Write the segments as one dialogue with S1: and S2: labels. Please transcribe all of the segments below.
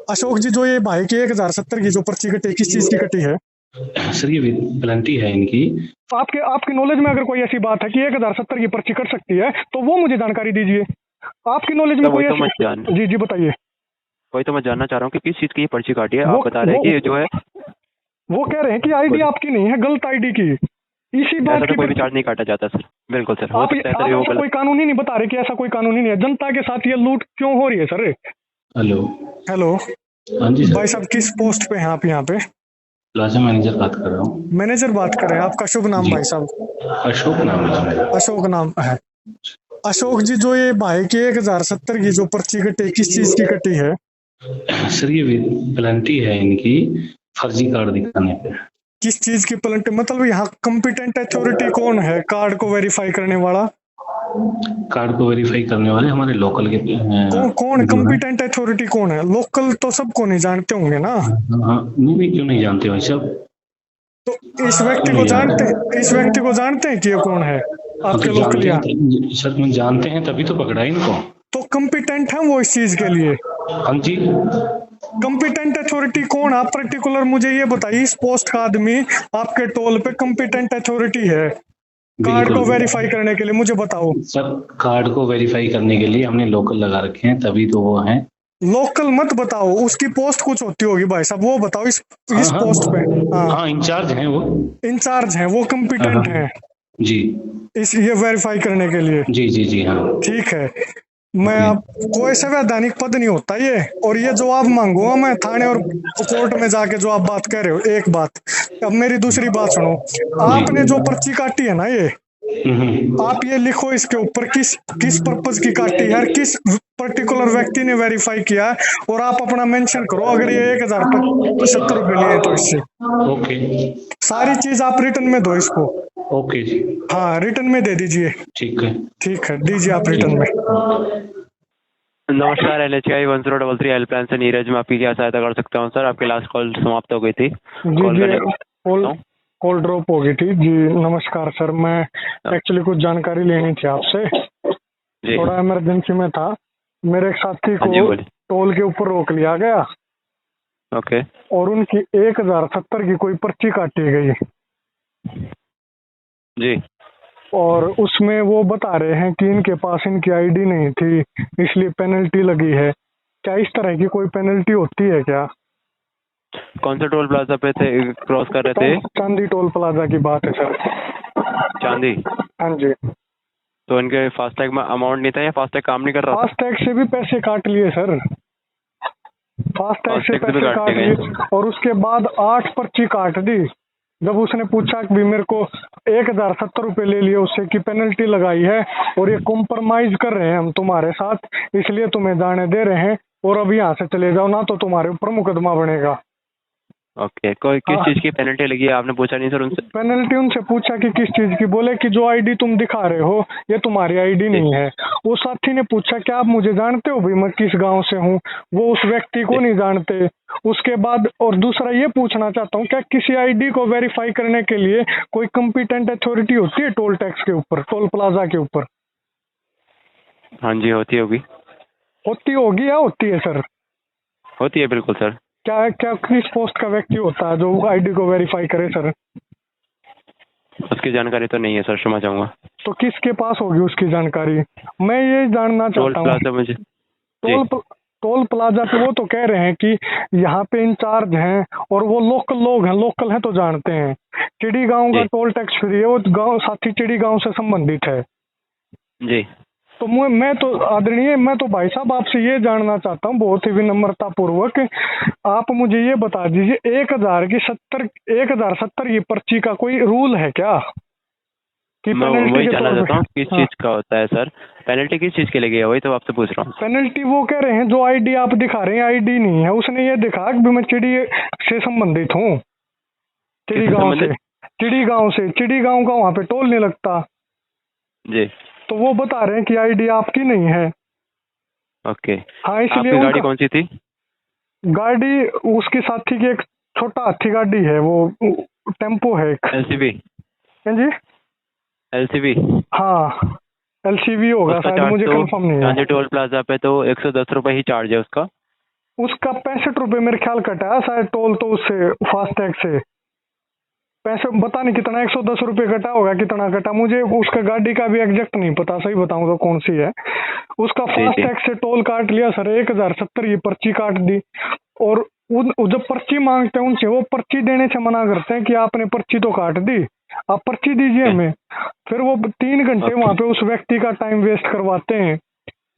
S1: अशोक जी, जो ये भाई की 1070 की जो पर्ची कटी, किस चीज की कटी है?
S2: सर ये पेनल्टी है इनकी।
S1: आपके आपकी नॉलेज में अगर कोई ऐसी बात है कि 1070 की पर्ची कट सकती है तो वो मुझे जानकारी दीजिए। आपकी नॉलेज में
S3: तो वही
S1: कोई
S3: तो मैं
S1: ऐसी।
S3: जान
S1: जी जी बताइए।
S3: वही तो मैं जानना चाह रहा हूँ कि किस चीज़ की ये पर्ची काटी है।
S1: वो
S3: आप बता रहे हैं कि ये जो है
S1: वो कह रहे हैं कि आईडी
S3: बोलिए।
S1: आपकी नहीं है, गलत आईडी की, इसी बात
S3: ऐसा तो
S1: की
S3: कोई भी
S1: पर्ची।
S3: चार्ज नहीं काटा जाता सर। बिल्कुल सर, हो
S1: आप
S3: सकता है सर ये वो
S1: ऐसा
S3: गलत।
S1: कोई कानून ही नहीं बता रहे कि ऐसा कोई कानून ही नहीं है? जनता के साथ ये लूट क्यों हो रही है सर?
S2: हेलो।
S1: हेलो।
S2: हाँ जी
S1: भाई
S2: सर।
S1: साहब, किस पोस्ट पे हैं आप यहाँ पे?
S2: प्लाजा मैनेजर बात कर रहा हूँ।
S1: मैनेजर बात कर रहे हैं? आपका शुभ नाम
S2: जी।
S1: भाई साहब?
S2: अशोक नाम है मेरा।
S1: अशोक नाम है। अशोक जी, जो ये भाई की 1070 की जो पर्ची कटी, किस चीज की कटी है?
S2: सर ये पेनल्टी है इनकी फर्जी कार्ड दिखाने पे।
S1: किस चीज की पेनल्टी? मतलब यहाँ कॉम्पिटेंट अथॉरिटी कौन है कार्ड को वेरीफाई करने वाला?
S2: कार्ड को वेरीफाई करने वाले हमारे लोकल के
S1: कौन
S2: जो है।
S1: कॉम्पिटेंट अथॉरिटी कौन है? लोकल तो सबको नहीं जानते होंगे ना।
S2: हाँ हाँ, नहीं नहीं, क्यों नहीं जानते भाई साहब।
S1: तो इस
S2: क्यों
S1: व्यक्ति को
S2: नहीं
S1: जानते
S2: जानते।
S1: इस व्यक्ति को जानते हैं कि ये कौन है?
S2: हाँ तो
S1: आपके लोकल
S2: जानते
S1: यहाँ।
S2: हैं सर, में जानते हैं तभी तो पकड़ा इनको।
S1: तो कॉम्पिटेंट है वो इस चीज के लिए?
S2: हाँ जी।
S1: कॉम्पिटेंट अथॉरिटी कौन? आप पर्टिकुलर मुझे ये बताइए, इस पोस्ट का आदमी आपके टोल पे कॉम्पिटेंट अथॉरिटी है कार्ड
S2: बिल्कुल
S1: को वेरीफाई करने के लिए, मुझे बताओ।
S2: सर, कार्ड को वेरीफाई करने के लिए हमने लोकल लगा रखे हैं, तभी तो वो हैं।
S1: लोकल मत बताओ, उसकी पोस्ट कुछ होती होगी भाई साहब, वो बताओ
S2: हाँ
S1: इस
S2: हाँ
S1: पोस्ट पे। हाँ,
S2: हाँ, इंचार्ज हैं वो।
S1: इंचार्ज है वो,
S2: हाँ हाँ।
S1: कॉम्पिटेंट है
S2: जी
S1: इस ये वेरीफाई करने के लिए।
S2: जी जी जी हाँ।
S1: ठीक है। मैं
S2: जी
S1: अब कोई संवैधानिक पद नहीं होता ये, और ये जवाब मांगूंगा मैं थाने और कोर्ट में जाके, जो आप बात कह रहे हो। एक बात, अब मेरी दूसरी बात सुनो।
S2: जी।
S1: आपने जो पर्ची काटी है ना ये, आप ये लिखो इसके ऊपर किस किस पर्पज की काटी है और किस पर्टिकुलर व्यक्ति ने वेरीफाई किया है, और आप अपना मेंशन करो अगर ये 1070 रुपये लिए हैं तो इससे।
S2: ओके।
S1: सारी चीज आप रिटर्न में दो इसको।
S2: ओके जी।
S1: हाँ, रिटर्न में दे दीजिए।
S2: ठीक है।
S1: ठीक है, दीजिए आप
S2: ठीक
S1: रिटर्न में।
S3: नमस्कार, LHI 1033 हेल्पलाइन से नीरज, मैं आपकी क्या सहायता कर सकता हूँ सर? आपकी लास्ट कॉल समाप्त हो गई थी।
S1: जी
S3: कॉल
S1: जी,
S3: करने
S1: कॉल ड्रॉप हो गई थी जी। नमस्कार सर, मैं एक्चुअली कुछ जानकारी लेनी थी आपसे,
S3: जी।
S1: थोड़ा इमरजेंसी में था। मेरे एक साथी
S3: हाँ जी,
S1: को
S3: बोलिए।
S1: टोल के ऊपर रोक लिया गया
S3: ओके
S1: और उनकी 1070 की कोई पर्ची काटी गई,
S3: जी।
S1: और उसमें वो बता रहे हैं कि इनके पास इनकी आईडी नहीं थी, इसलिए पेनल्टी लगी है। क्या इस तरह की कोई पेनल्टी होती है क्या?
S3: कौन से टोल प्लाजा पे थे, क्रॉस कर रहे थे?
S1: चांदी टोल प्लाजा की बात है सर।
S3: चांदी।
S1: हाँ जी।
S3: तो इनके फास्टैग में अमाउंट नहीं था या फास्टैग काम नहीं कर रहा था?
S1: फास्टैग से भी पैसे काट लिए सर, फास्टैग से
S3: फास्टैग से भी
S1: पैसे
S3: काटने
S1: काट
S3: गए?
S1: लिए, और उसके बाद 8 पर्ची काट दी। जब उसने पूछा कि भी मेरे को 1070 रुपये ले लिए उससे की पेनल्टी लगाई है, और ये कॉम्प्रोमाइज कर रहे हैं हम तुम्हारे साथ, इसलिए तुम्हें जाने दे रहे हैं, और अब यहाँ से चले जाओ ना तो तुम्हारे ऊपर मुकदमा बनेगा।
S3: ओके, कोई किस
S1: हाँ,
S3: चीज़ की पेनल्टी लगी है आपने पूछा नहीं सर उनसे?
S1: पेनल्टी उनसे पूछा कि किस चीज की, बोले कि जो आईडी तुम दिखा रहे हो ये तुम्हारी आईडी नहीं है। वो साथी ने पूछा क्या आप मुझे जानते हो भाई, मैं किस गांव से हूँ? वो उस व्यक्ति को नहीं जानते। उसके बाद और दूसरा ये पूछना चाहता हूँ, क्या किसी आईडी को वेरीफाई करने के लिए कोई कॉम्पिटेंट अथॉरिटी होती है टोल टैक्स के ऊपर, टोल प्लाजा के ऊपर?
S3: हाँ जी, होती होगी।
S1: होती होगी या होती है सर?
S3: होती है बिल्कुल सर।
S1: क्या क्या किस पोस्ट का व्यक्ति होता है जो आईडी को वेरीफाई करे सर?
S3: उसकी जानकारी तो नहीं है सर, क्षमा चाहूँगा।
S1: तो किसके पास होगी उसकी जानकारी? मैं ये जानना
S3: टोल
S1: चाहता हूँ।
S3: प्लाजा मुझे
S1: टोल प्लाजा पे वो तो कह रहे हैं कि यहाँ पे इंचार्ज हैं, और वो लोकल लोग हैं, लोकल हैं तो जानते हैं। चिड़ी गांव का
S3: जी
S1: टोल टैक्स फ्री है, वो गांव साथी चिड़ी गांव से संबंधित है।
S3: जी।
S1: तो मैं तो आदरणीय, मैं तो भाई साहब आपसे ये जानना चाहता हूँ बहुत ही विनम्रता पूर्वक, आप मुझे ये बता दीजिए 1070 की पर्ची का कोई रूल है क्या कि
S3: मैं
S1: पेनल्टी
S3: वही
S1: के
S3: जानना
S1: तौर
S3: चाहता हूँ किस
S1: पे? हाँ,
S3: चीज़ का होता है सर, पेनल्टी किस चीज़ के लिए है, वही तो आपसे पूछ रहा हूँ।
S1: पेनल्टी वो कह रहे हैं जो आईडी आप दिखा रहे हैं आईडी नहीं है, उसने ये दिखा कि मैं चिड़ी से संबंधित हूँ, चिड़ी
S3: किससे
S1: गांव से,
S3: संबंधित?
S1: चिड़ी गांव का वहाँ पे टोल नहीं लगता।
S3: जी।
S1: तो वो बता रहे हैं कि आईडी आपकी नहीं है।
S3: ओके,
S1: हाँ, इसलिए
S3: आपकी गाड़ी
S1: उनका
S3: कौन सी थी?
S1: गाड़ी उसके साथी की एक छोटा हाथी गाड़ी है, वो टेम्पो है एक।
S3: LCV?
S1: हाँ जी।
S3: LCV?
S1: हाँ, LCV होगा
S3: उसका
S1: शायद,
S3: चार्ज
S1: मुझे
S3: तो
S1: कंफर्म नहीं है।
S3: चांदी टोल प्लाजा पे तो 110 रुपये ही चार्ज है उसका।
S1: उसका 65 रुपये मेरे ख्याल कटा शायद टोल, तो उससे फास्टैग से पैसे पता नहीं कितना, 110 रुपये कटा होगा, कितना कटा मुझे उसका गाड़ी का भी एग्जैक्ट नहीं पता, सही बताऊं तो कौन सी है। उसका फास्टैग से टोल काट लिया सर, 1070 की पर्ची काट दी। और जब पर्ची मांगते हैं उनसे, वो पर्ची देने से मना करते हैं कि आपने पर्ची तो काट दी, आप पर्ची दीजिए हमें। फिर वो 3 घंटे वहां पे उस व्यक्ति का टाइम वेस्ट करवाते हैं।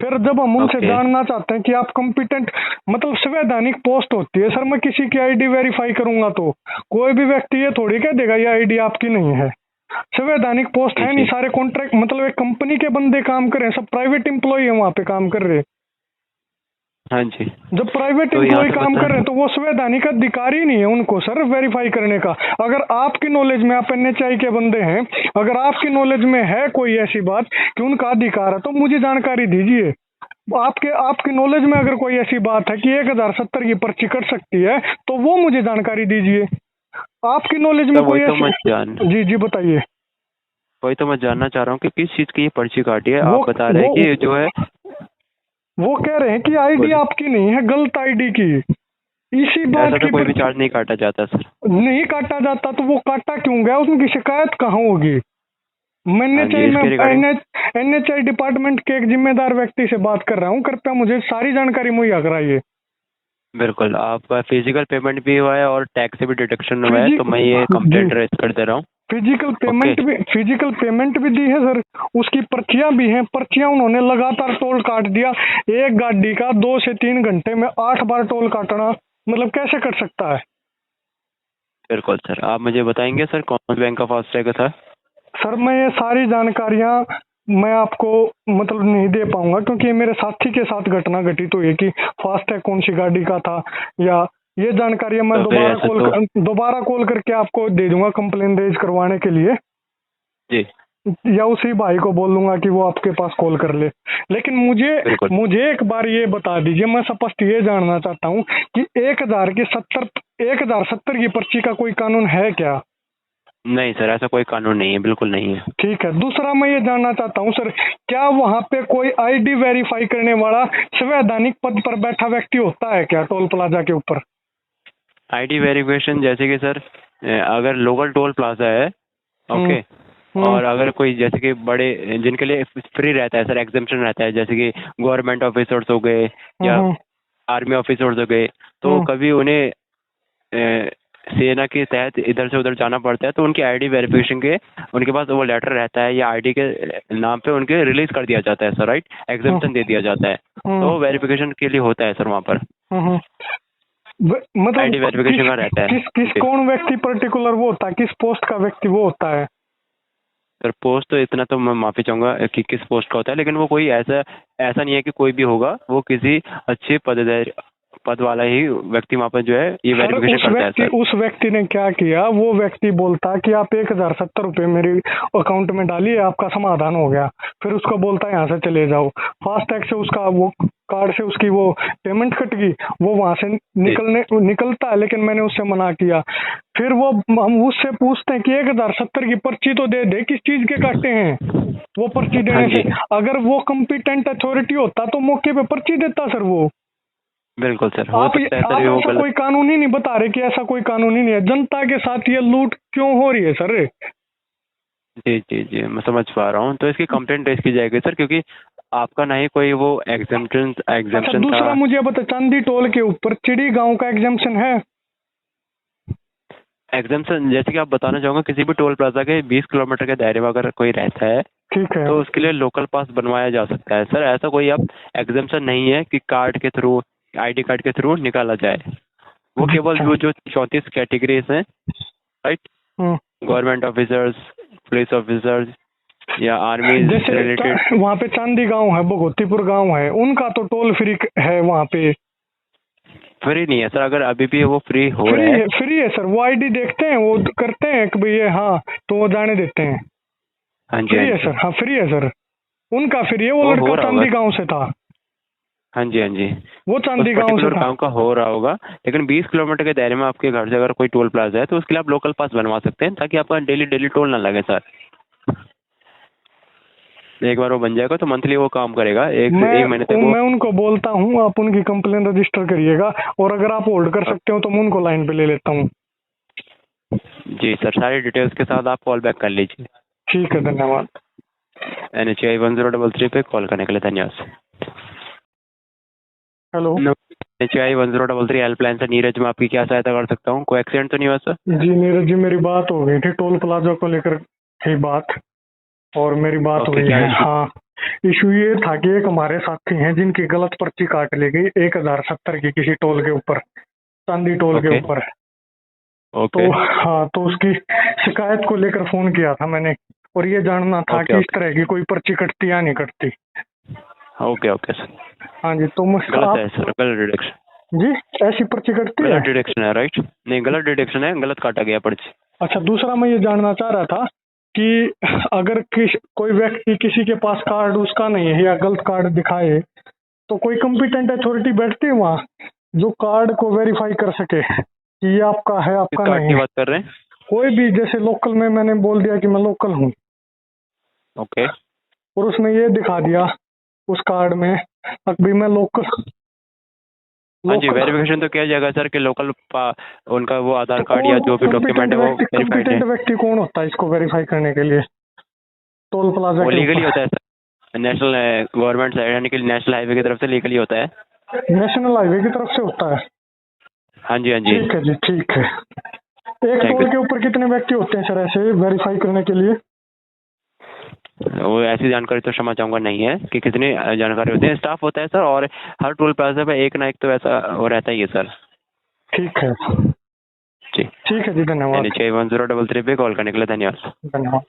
S1: फिर जब हम उनसे जानना चाहते हैं कि आप कॉम्पिटेंट, मतलब संवैधानिक पोस्ट होती है सर, मैं किसी की आईडी वेरीफाई करूंगा तो कोई भी व्यक्ति ये थोड़ी कह देगा ये आईडी आपकी नहीं है। संवैधानिक पोस्ट है नहीं, सारे कॉन्ट्रैक्ट, मतलब एक कंपनी के बंदे काम कर रहे हैं, सब प्राइवेट एम्प्लॉय है वहां पे काम कर रहे हैं।
S3: हाँ जी,
S1: जब प्राइवेट एम्प्लॉय काम कर रहे हैं तो वो संवैधानिक अधिकार ही नहीं है उनको सर वेरीफाई करने का। अगर आपकी नॉलेज में, आप एनएचआई के बंदे हैं, अगर आपकी नॉलेज में है कोई ऐसी बात कि उनका अधिकार है तो मुझे जानकारी दीजिए। आपकी नॉलेज में अगर कोई ऐसी बात है कि 1070 की पर्ची कट सकती है तो वो मुझे जानकारी दीजिए। आपकी नॉलेज में कोई ऐसी, जी बताइए।
S3: वही तो मैं जानना चाह रहा हूँ कि किस चीज की ये पर्ची काटी है। आप बता रहे हैं कि जो है,
S1: वो कह रहे हैं कि आईडी आपकी नहीं है, गलत आईडी की। इसी बात की
S3: कोई भी चार्ज नहीं काटा जाता सर?
S1: नहीं काटा जाता तो वो काटा क्यों गया, उनकी शिकायत कहाँ होगी? मैं एनएचआई डिपार्टमेंट के एक जिम्मेदार व्यक्ति से बात कर रहा हूँ, कृपया मुझे सारी जानकारी मुहैया कराइए।
S3: बिल्कुल, आपका फिजिकल पेमेंट भी हुआ है और टैक्स से भी डिडक्शन हुआ है, तो मैं ये कंप्लेंट रेज कर दे रहा हूँ। फिजिकल
S1: पेमेंट भी दी है सर, उसकी पर्चियां भी हैं। पर्चियां उन्होंने लगातार टोल काट दिया, एक गाड़ी का 2 से 3 घंटे में 8 बार टोल काटना, मतलब कैसे कर सकता है?
S3: बिल्कुल सर, आप मुझे बताएंगे सर कौन सा बैंक का फास्टैग था?
S1: सर मैं ये सारी जानकारियां मैं आपको मतलब नहीं दे पाऊंगा, क्योंकि मेरे साथी के साथ घटना घटित हुई है कि फास्टैग कौन सी गाड़ी का था, या ये जानकारी मैं दोबारा कॉल करके आपको दे दूंगा कंप्लेन रेज करवाने के लिए
S3: जी,
S1: या उसी भाई को बोल दूंगा कि वो आपके पास कॉल कर ले। लेकिन मुझे एक बार ये बता दीजिए, मैं स्पष्ट ये जानना चाहता हूँ कि 1070 की पर्ची का कोई कानून है क्या?
S3: नहीं सर, ऐसा कोई कानून नहीं है, बिल्कुल नहीं है।
S1: ठीक है। दूसरा मैं ये जानना चाहता हूँ सर, क्या वहाँ पे कोई आईडी वेरीफाई करने वाला संवैधानिक पद पर बैठा व्यक्ति होता है क्या टोल प्लाजा के ऊपर?
S3: आईडी वेरिफिकेशन जैसे कि सर, अगर लोकल टोल प्लाजा है, ओके, और अगर कोई जैसे कि बड़े जिनके लिए फ्री रहता है सर, एग्जेम्पशन रहता है, जैसे कि गवर्नमेंट ऑफिसर्स हो गए या आर्मी ऑफिसर्स हो गए, तो कभी उन्हें सेना के तहत इधर से उधर जाना पड़ता है, तो उनकी आईडी वेरिफिकेशन के उनके पास वो लेटर रहता है या आईडी के नाम पे उनके रिलीज कर दिया जाता है सर, राइट, एग्जेम्पशन दे दिया जाता है, तो वेरिफिकेशन के लिए होता है सर वहाँ पर।
S1: मतलब
S3: आईडी वेरिफिकेशन का रहता है।
S1: किस कौन व्यक्ति पर्टिकुलर वो होता है, किस पोस्ट का व्यक्ति वो होता है?
S3: सर पोस्ट तो इतना तो मैं माफी चाहूंगा कि किस पोस्ट का होता है, लेकिन वो कोई ऐसा नहीं है कि कोई भी होगा, वो किसी अच्छे पद वाला ही व्यक्ति वहाँ पर जो है ये वेरिफिकेशन करता है सर।
S1: उस व्यक्ति ने क्या किया, वो व्यक्ति बोलता कि आप 1070 रुपये मेरे अकाउंट में डालिए, आपका समाधान हो गया। फिर उसको बोलता है यहाँ से चले जाओ, फास्टैग से उसका वो कार्ड से उसकी वो पेमेंट कट गई, वो वहां से निकलता है, लेकिन मैंने उससे मना किया। फिर हम उससे पूछते हैं कि 1070 की पर्ची तो दे, किस चीज के काटे हैं वो पर्ची देने से? अगर वो कॉम्पिटेंट अथॉरिटी होता तो मौके पे पर्ची देता सर वो।
S3: बिल्कुल सर,
S1: आप ऐसा कोई कानून ही नहीं बता रहे कि ऐसा कोई कानून ही नहीं है। जनता के साथ ये लूट क्यों हो रही है सर?
S3: जी जी जी, मैं समझ पा रहा हूँ, तो इसकी कंप्लेंट रेज की जाएगी सर, क्योंकि आपका ना ही कोई वो एग्जेम्पशन
S1: दूसरा मुझे बता, चांदी टोल के ऊपर चिड़ी गांव का एग्जेम्पशन है?
S3: एग्जेम्पशन जैसे कि आप बताना चाहूंगा, किसी भी टोल प्लाजा के 20 किलोमीटर के दायरे में अगर कोई रहता है,
S1: ठीक है, तो
S3: उसके लिए लोकल पास बनवाया जा सकता है सर। ऐसा कोई अब एग्जेम्पशन नहीं है कि कार्ड के थ्रू, आईडी कार्ड के थ्रू निकाला जाए। वो केवल वो जो 34 कैटेगरीज हैं, right, government officers, police officers या आर्मी रिलेटेड।
S1: वहाँ पे चांदी गांव है, भगवतीपुर गांव है, उनका तो टोल फ्री है। वहाँ पे
S3: फ्री नहीं है सर, अगर अभी भी वो फ्री हो रहा है।
S1: फ्री है सर, वो आईडी देखते हैं, वो करते हैं कि भैया हाँ, तो वो जाने देते हैं।
S3: हाँ जी,
S1: फ्री है सर, हाँ फ्री है सर, उनका फ्री है। वो लड़का चांदी गांव से था।
S3: हाँ जी हाँ जी,
S1: वो चांदी गांव
S3: का हो रहा होगा, लेकिन 20 किलोमीटर के दायरे में आपके घर से अगर कोई टोल प्लाजा है तो उसके लिए आप लोकल पास बनवा सकते हैं, ताकि आपका डेली टोल ना लगे सर। एक बार वो बन जाएगा तो मंथली वो काम करेगा, एक महीने तक
S1: मैं उनको बोलता हूँ, आप उनकी कंप्लेन रजिस्टर करिएगा, और अगर आप होल्ड कर सकते हो तो मैं उनको लाइन पे ले लेता हूँ।
S3: जी सर, सारी डिटेल्स के साथ आप कॉल बैक कर लीजिए।
S1: ठीक है, धन्यवाद।
S3: NHI 1033 पे कॉल करने के लिए धन्यवाद।
S1: हेलो,
S3: NHI 1033 हेल्पलाइन से नीरज, मैं आपकी क्या सहायता कर सकता हूँ? कोई एक्सीडेंट तो नहीं हुआ सर?
S1: जी नीरज जी, मेरी बात हो गई थी टोल प्लाजा को लेकर थी बात, और मेरी बात हुई है। हाँ, इशू ये था कि एक हमारे साथी हैं जिनकी गलत पर्ची काट ली गई 1070 की किसी टोल के ऊपर, चांदी टोल के ऊपर। तो हाँ, तो उसकी शिकायत को लेकर फोन किया था मैंने, और ये जानना था कि इस तरह की कोई पर्ची कटती या नहीं कटती।
S3: Okay sir.
S1: हाँ जी, तो
S3: गलत है सर, गलत डिडक्शन
S1: जी, ऐसी पर्ची कटती है?
S3: गलत डिडक्शन है, राइट? नहीं, गलत डिडक्शन है, गलत काटा गया पर्ची।
S1: अच्छा, दूसरा मैं ये जानना चाह रहा था कि अगर कोई व्यक्ति किसी के पास कार्ड उसका नहीं है या गलत कार्ड दिखाए, तो कोई कॉम्पिटेंट अथॉरिटी बैठती है वहाँ जो कार्ड को वेरीफाई कर सके कि ये आपका है, आपका नहीं है?
S3: बात कर रहे हैं?
S1: कोई भी, जैसे लोकल में मैंने बोल दिया कि मैं लोकल हूँ,
S3: ओके,
S1: और उसने ये दिखा दिया उस कार्ड में अभी मैं लोकल।
S3: हाँ जी, वेरिफिकेशन तो किया जाएगा सर कि लोकल उनका वो आधार कार्ड या जो भी डॉक्यूमेंट है वो वेरीफाइड है।
S1: व्यक्ति कौन होता है इसको वेरीफाई करने के लिए टोल प्लाजा?
S3: वो लीगली होता है सर, नेशनल गवर्नमेंट साइड यानी कि नेशनल हाईवे की तरफ से लीगली होता है।
S1: नेशनल हाईवे की तरफ से होता है?
S3: हाँ जी।
S1: ठीक है जी, ठीक है। एक टोल के ऊपर कितने व्यक्ति होते हैं सर ऐसे वेरीफाई करने के लिए?
S3: वो ऐसी जानकारी तो क्षमा चाहूंगा नहीं है कि कितनी जानकारी होती है, स्टाफ होता है सर, और हर टोल प्लाजा पे एक ना एक तो ऐसा वो रहता ही है सर।
S1: ठीक है
S3: जी,
S1: ठीक है जी, धन्यवाद।
S3: NHI 1033 पे कॉल करने के लिए धन्यवाद।